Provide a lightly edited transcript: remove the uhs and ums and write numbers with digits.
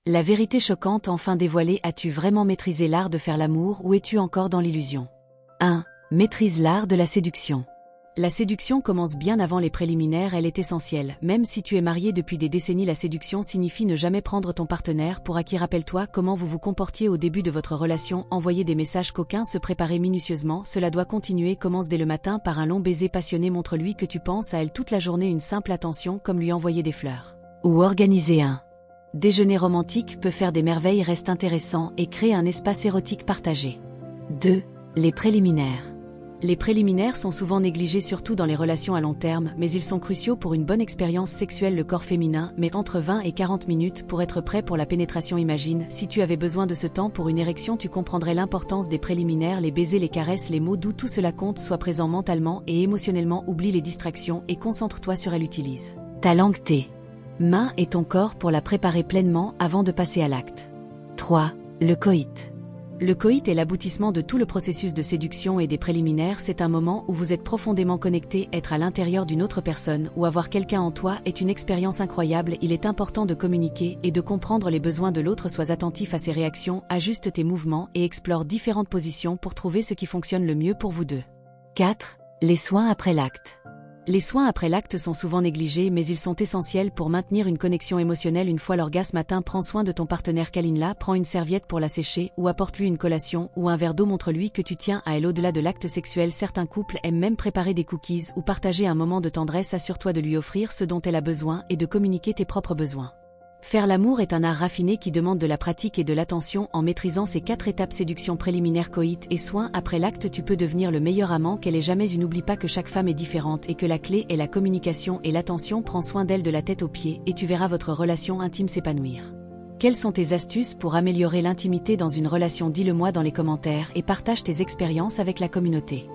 La vérité choquante enfin dévoilée. As-tu vraiment maîtrisé l'art de faire l'amour ou es-tu encore dans l'illusion? 1. Maîtrise l'art de la séduction. La séduction commence bien avant les préliminaires, elle est essentielle. Même si tu es marié depuis des décennies, la séduction signifie ne jamais prendre ton partenaire pour acquis. Rappelle-toi comment vous vous comportiez au début de votre relation, envoyer des messages coquins, se préparer minutieusement, cela doit continuer. Commence dès le matin par un long baiser passionné, montre-lui que tu penses à elle toute la journée, une simple attention comme lui envoyer des fleurs. Ou organiser un déjeuner romantique peut faire des merveilles, reste intéressant et crée un espace érotique partagé. 2. Les préliminaires. Les préliminaires sont souvent négligés, surtout dans les relations à long terme, mais ils sont cruciaux pour une bonne expérience sexuelle. Le corps féminin met entre 20 et 40 minutes pour être prêt pour la pénétration. Imagine, si tu avais besoin de ce temps pour une érection, tu comprendrais l'importance des préliminaires, les baisers, les caresses, les mots doux, tout cela compte. Sois présent mentalement et émotionnellement, oublie les distractions et concentre-toi sur elle. Utilise ta langue, tes mains et ton corps pour la préparer pleinement avant de passer à l'acte. 3. Le coït. Le coït est l'aboutissement de tout le processus de séduction et des préliminaires. C'est un moment où vous êtes profondément connecté. Être à l'intérieur d'une autre personne ou avoir quelqu'un en toi est une expérience incroyable. Il est important de communiquer et de comprendre les besoins de l'autre. Sois attentif à ses réactions, ajuste tes mouvements et explore différentes positions pour trouver ce qui fonctionne le mieux pour vous deux. 4. Les soins après l'acte. Les soins après l'acte sont souvent négligés, mais ils sont essentiels pour maintenir une connexion émotionnelle. Une fois l'orgasme atteint, prends soin de ton partenaire, câline-la, prends une serviette pour la sécher ou apporte-lui une collation ou un verre d'eau, montre-lui que tu tiens à elle au-delà de l'acte sexuel. Certains couples aiment même préparer des cookies ou partager un moment de tendresse. Assure-toi de lui offrir ce dont elle a besoin et de communiquer tes propres besoins. Faire l'amour est un art raffiné qui demande de la pratique et de l'attention. En maîtrisant ces 4 étapes, séduction, préliminaire, coït et soins après l'acte, tu peux devenir le meilleur amant qu'elle ait jamais eu. N'oublie pas que chaque femme est différente et que la clé est la communication et l'attention. Prends soin d'elle de la tête aux pieds et tu verras votre relation intime s'épanouir. Quelles sont tes astuces pour améliorer l'intimité dans une relation? Dis-le moi dans les commentaires et partage tes expériences avec la communauté.